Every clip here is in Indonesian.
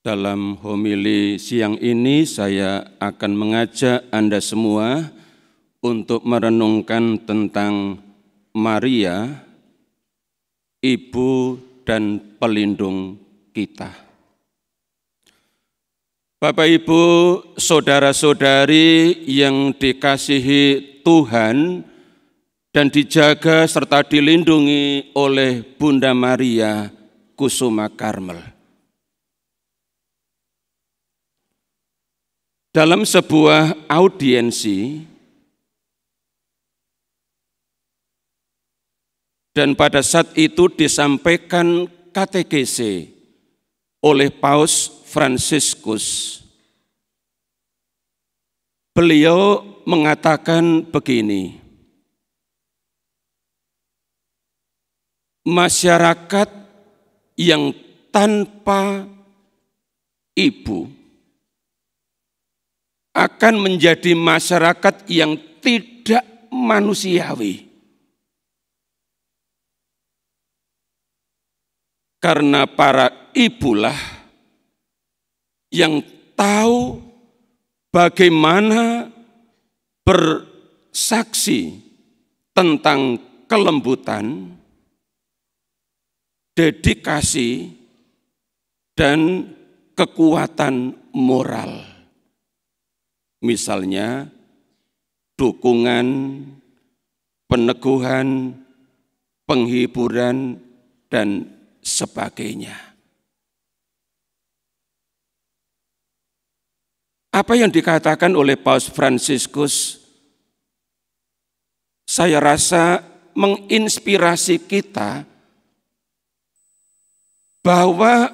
Dalam homili siang ini saya akan mengajak Anda semua untuk merenungkan tentang Maria, Ibu dan Pelindung kita. Bapak, Ibu, saudara-saudari yang dikasihi Tuhan dan dijaga serta dilindungi oleh Bunda Maria Kusuma Karmel. Dalam sebuah audiensi dan pada saat itu disampaikan katekese oleh Paus Fransiskus. Beliau mengatakan begini, masyarakat yang tanpa ibu akan menjadi masyarakat yang tidak manusiawi. Karena para ibulah yang tahu bagaimana bersaksi tentang kelembutan, dedikasi, dan kekuatan moral. Misalnya dukungan, peneguhan, penghiburan, dan sebagainya. Apa yang dikatakan oleh Paus Fransiskus, saya rasa menginspirasi kita bahwa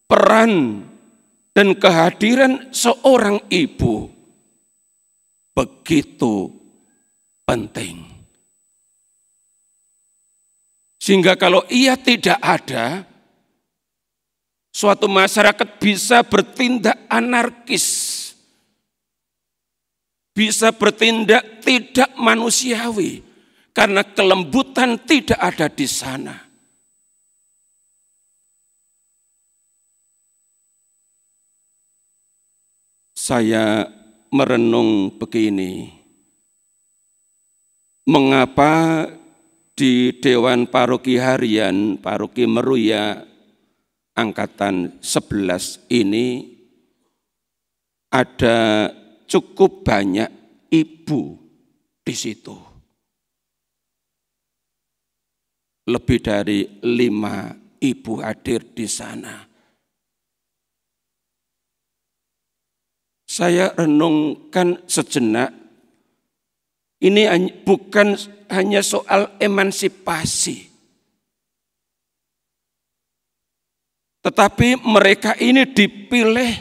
peran dan kehadiran seorang ibu begitu penting. Sehingga kalau ia tidak ada, suatu masyarakat bisa bertindak anarkis, bisa bertindak tidak manusiawi, karena kelembutan tidak ada di sana. Saya merenung begini, mengapa di Dewan Paroki Harian Paroki Meruya Angkatan 11 ini ada cukup banyak ibu di situ. Lebih dari 5 ibu hadir di sana. Saya renungkan sejenak, ini bukan hanya soal emansipasi, tetapi mereka ini dipilih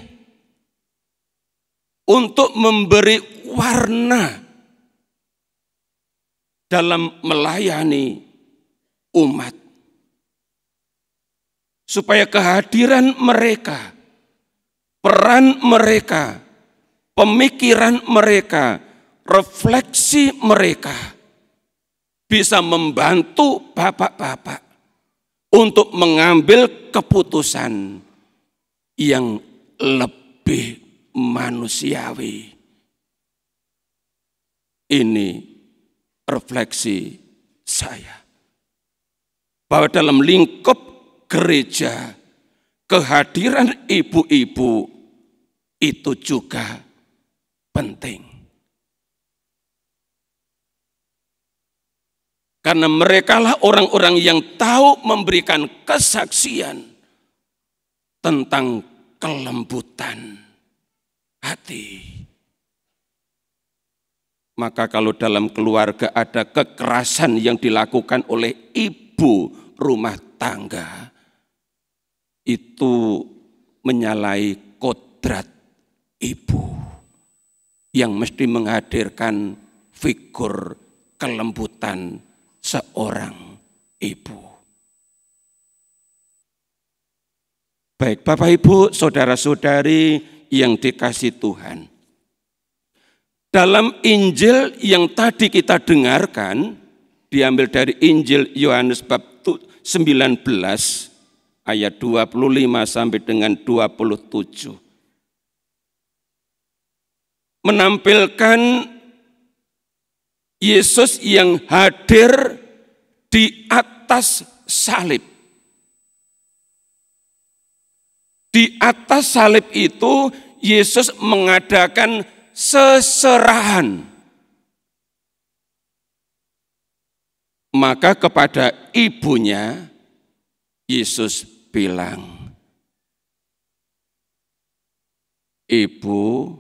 untuk memberi warna dalam melayani umat. Supaya kehadiran mereka, peran mereka, pemikiran mereka, refleksi mereka bisa membantu bapak-bapak untuk mengambil keputusan yang lebih manusiawi. Ini refleksi saya. Bahwa dalam lingkup gereja, kehadiran ibu-ibu itu juga penting. Karena merekalah orang-orang yang tahu memberikan kesaksian tentang kelembutan hati. Maka kalau dalam keluarga ada kekerasan yang dilakukan oleh ibu rumah tangga, itu menyalahi kodrat ibu yang mesti menghadirkan figur kelembutan seorang ibu. Baik Bapak Ibu, saudara-saudari yang dikasihi Tuhan. Dalam Injil yang tadi kita dengarkan, diambil dari Injil Yohanes bab 19 ayat 25 sampai dengan 27. Menampilkan Yesus yang hadir di atas salib. Di atas salib itu Yesus mengadakan seserahan. Maka kepada ibunya Yesus bilang, "Ibu,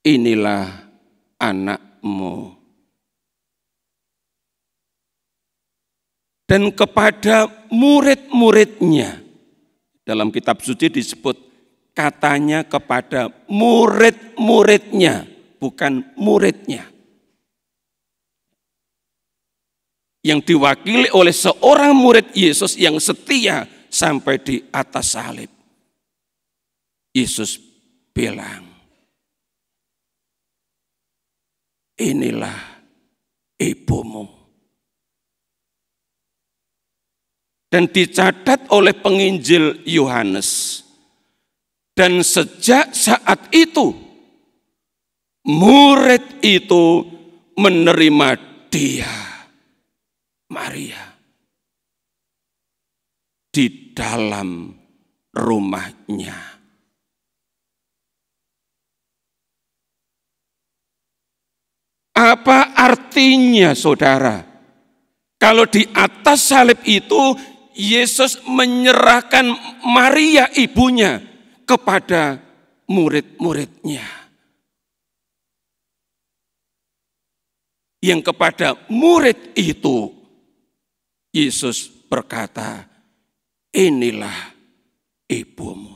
inilah anakmu." Dan kepada murid-muridnya, dalam kitab suci disebut katanya kepada murid-muridnya, bukan muridnya. Yang diwakili oleh seorang murid Yesus yang setia sampai di atas salib. Yesus bilang, "Inilah ibumu." Dan dicatat oleh penginjil Yohanes. Dan sejak saat itu, murid itu menerima dia, Maria, di dalam rumahnya. Apa artinya, saudara? Kalau di atas salib itu Yesus menyerahkan Maria ibunya kepada murid-muridnya. Yang kepada murid itu Yesus berkata, "Inilah ibumu."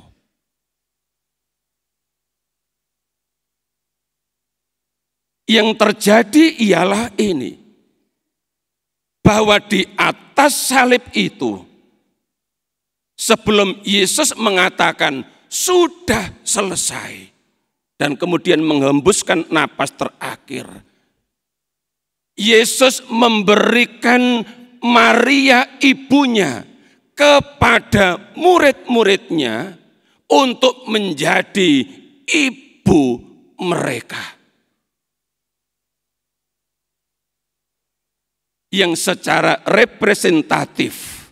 Yang terjadi ialah ini, bahwa di atas salib itu, sebelum Yesus mengatakan sudah selesai, dan kemudian menghembuskan napas terakhir, Yesus memberikan Maria ibunya kepada murid-muridnya untuk menjadi ibu mereka. Yang secara representatif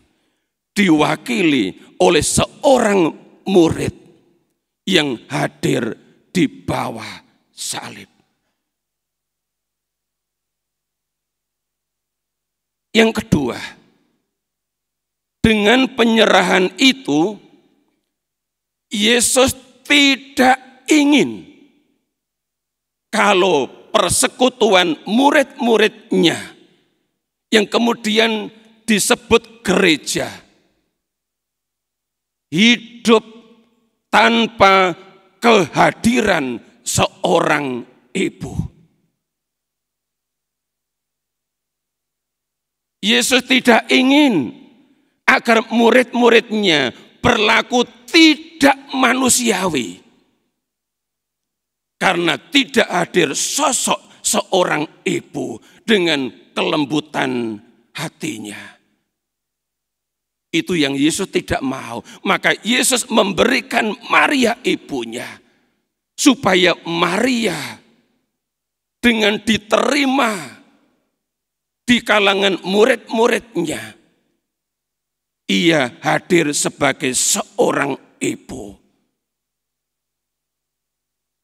diwakili oleh seorang murid yang hadir di bawah salib. Yang kedua, dengan penyerahan itu, Yesus tidak ingin kalau persekutuan murid-muridnya yang kemudian disebut gereja hidup tanpa kehadiran seorang ibu. Yesus tidak ingin agar murid-muridnya berlaku tidak manusiawi karena tidak hadir sosok seorang ibu dengan kelembutan hatinya. Itu yang Yesus tidak mau. Maka Yesus memberikan Maria ibunya supaya Maria dengan diterima di kalangan murid-muridnya, ia hadir sebagai seorang ibu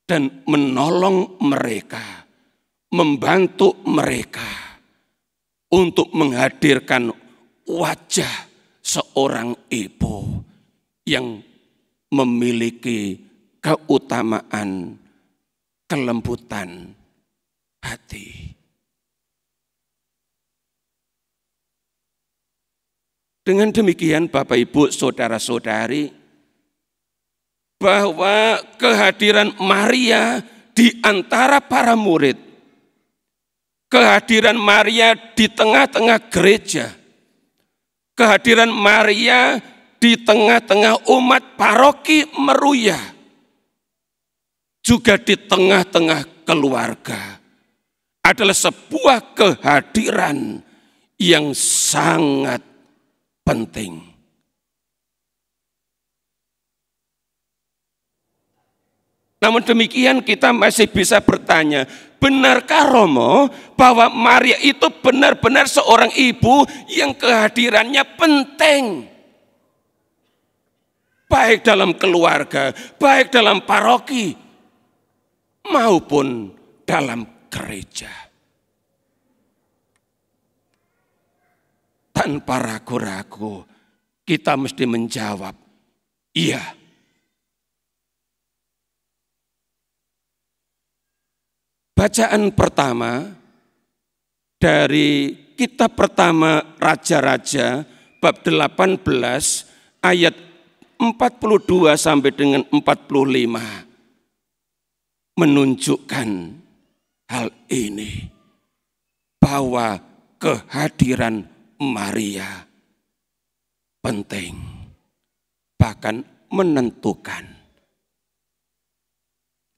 dan menolong mereka, membantu mereka untuk menghadirkan wajah seorang ibu yang memiliki keutamaan kelembutan hati. Dengan demikian Bapak Ibu Saudara-saudari, bahwa kehadiran Maria di antara para murid, kehadiran Maria di tengah-tengah gereja, kehadiran Maria di tengah-tengah umat paroki Meruya, juga di tengah-tengah keluarga, adalah sebuah kehadiran yang sangat penting. Namun demikian kita masih bisa bertanya, benarkah Romo bahwa Maria itu benar-benar seorang ibu yang kehadirannya penting? Baik dalam keluarga, baik dalam paroki, maupun dalam gereja. Tanpa ragu-ragu, kita mesti menjawab, iya. Bacaan pertama dari kitab pertama Raja-Raja bab 18 ayat 42 sampai dengan 45 menunjukkan hal ini, bahwa kehadiran Maria penting, bahkan menentukan.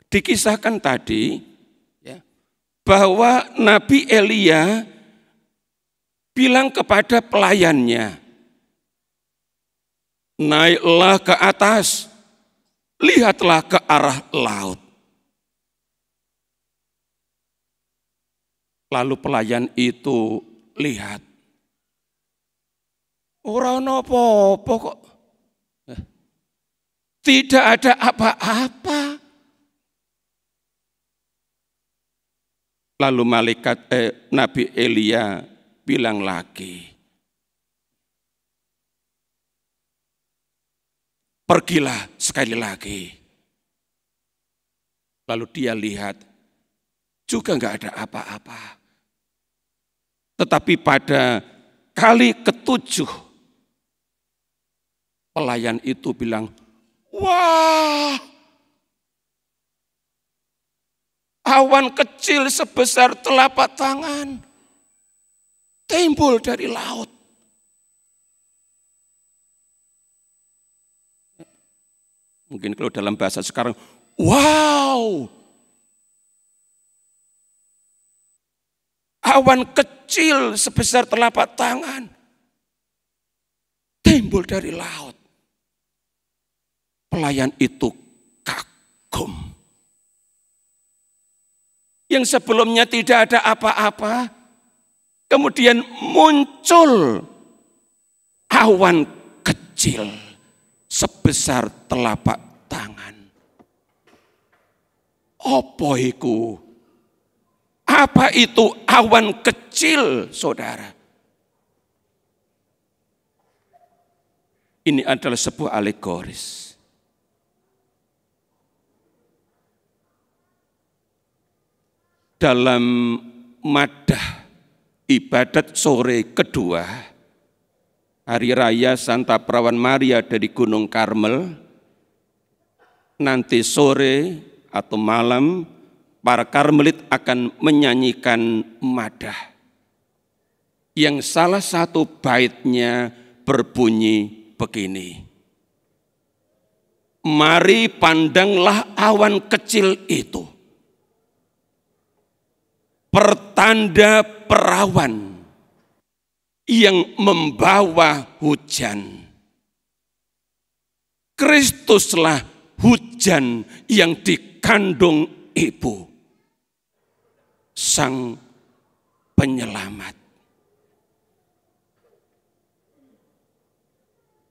Dikisahkan tadi bahwa Nabi Elia bilang kepada pelayannya, naiklah ke atas, lihatlah ke arah laut. Lalu pelayan itu lihat, ora ono apa-apa kok. Tidak ada apa-apa. Lalu Nabi Elia bilang lagi, pergilah sekali lagi. Lalu dia lihat, juga enggak ada apa-apa. Tetapi pada kali ke-7, pelayan itu bilang, wah, awan kecil sebesar telapak tangan timbul dari laut. Mungkin kalau dalam bahasa sekarang, wow. Awan kecil sebesar telapak tangan timbul dari laut. Pelayan itu kagum. Yang sebelumnya tidak ada apa-apa, kemudian muncul awan kecil sebesar telapak tangan. Apa iku? Apa itu awan kecil, saudara? Ini adalah sebuah alegoris. Dalam madah ibadat sore kedua, Hari Raya Santa Perawan Maria dari Gunung Karmel, nanti sore atau malam, para Karmelit akan menyanyikan madah. Yang salah satu baitnya berbunyi begini. Mari pandanglah awan kecil itu, pertanda perawan yang membawa hujan. Kristuslah hujan yang dikandung ibu, sang penyelamat.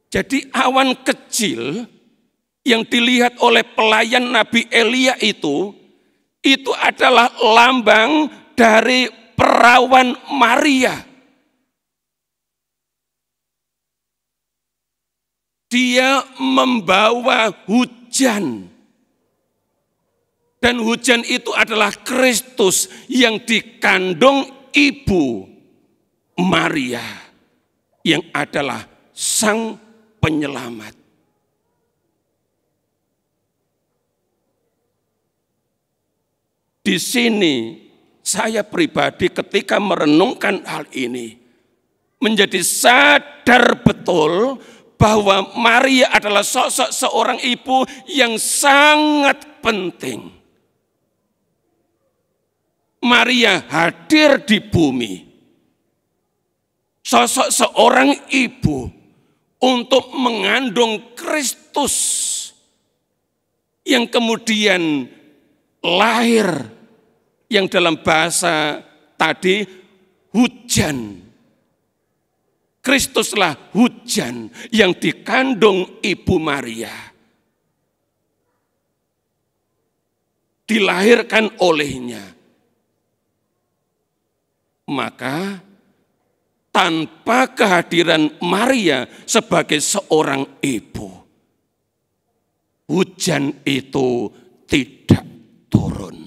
Jadi awan kecil yang dilihat oleh pelayan Nabi Elia itu adalah lambang dari perawan Maria. Dia membawa hujan. Dan hujan itu adalah Kristus yang dikandung ibu Maria, yang adalah sang penyelamat. Di sini saya pribadi ketika merenungkan hal ini menjadi sadar betul bahwa Maria adalah sosok seorang ibu yang sangat penting. Maria hadir di bumi, sosok seorang ibu untuk mengandung Kristus yang kemudian lahir, yang dalam bahasa tadi hujan. Kristuslah hujan yang dikandung Ibu Maria. Dilahirkan olehnya. Maka tanpa kehadiran Maria sebagai seorang ibu, hujan itu tidak turun.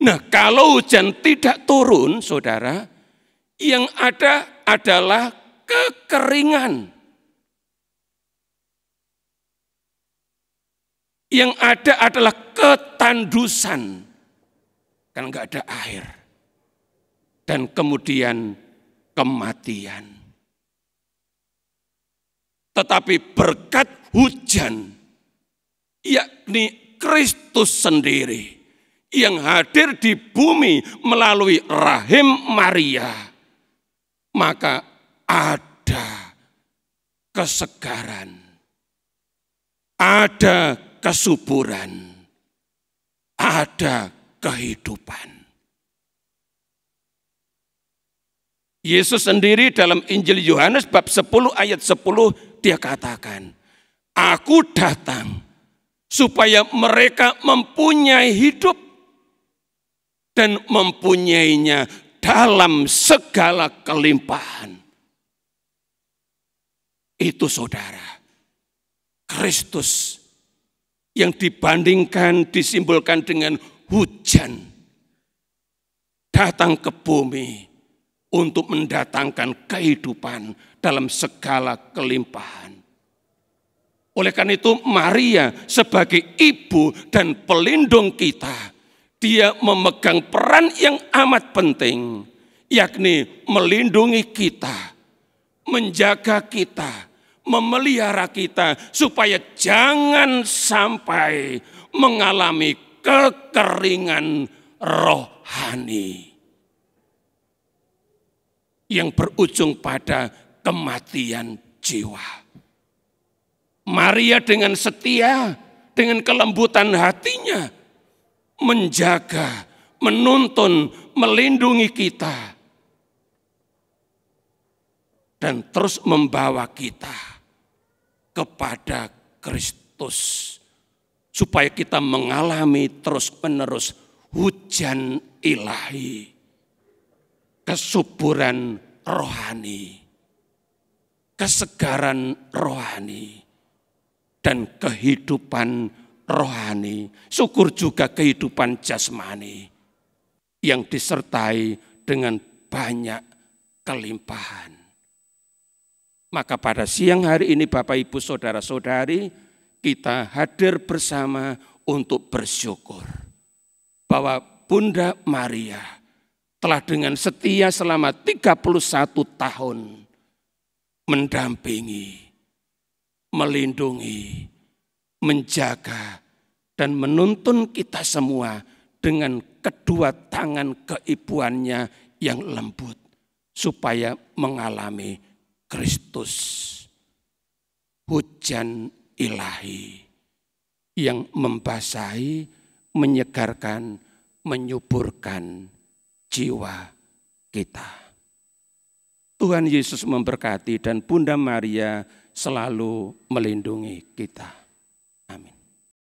Nah, kalau hujan tidak turun, saudara, yang ada adalah kekeringan. Yang ada adalah ketandusan, kan enggak ada air. Dan kemudian kematian. Tetapi berkat hujan, yakni Kristus sendiri, yang hadir di bumi melalui rahim Maria, maka ada kesegaran, ada kesuburan, ada kehidupan. Yesus sendiri dalam Injil Yohanes bab 10 ayat 10 dia katakan, "Aku datang supaya mereka mempunyai hidup dan mempunyainya dalam segala kelimpahan." Itu saudara, Kristus yang dibandingkan, disimbolkan dengan hujan, datang ke bumi untuk mendatangkan kehidupan dalam segala kelimpahan. Oleh karena itu Maria sebagai ibu dan pelindung kita, dia memegang peran yang amat penting, yakni melindungi kita, menjaga kita, memelihara kita, supaya jangan sampai mengalami kekeringan rohani yang berujung pada kematian jiwa. Maria dengan setia, dengan kelembutan hatinya, menjaga, menuntun, melindungi kita, dan terus membawa kita kepada Kristus, supaya kita mengalami terus-menerus hujan ilahi, kesuburan rohani, kesegaran rohani, dan kehidupan rohani. Syukur juga kehidupan jasmani yang disertai dengan banyak kelimpahan. Maka pada siang hari ini Bapak Ibu Saudara-saudari, kita hadir bersama untuk bersyukur bahwa Bunda Maria telah dengan setia selama 31 tahun mendampingi, melindungi, menjaga, dan menuntun kita semua dengan kedua tangan keibuannya yang lembut, supaya mengalami Kristus, hujan ilahi yang membasahi, menyegarkan, menyuburkan jiwa kita. Tuhan Yesus memberkati dan Bunda Maria selalu melindungi kita.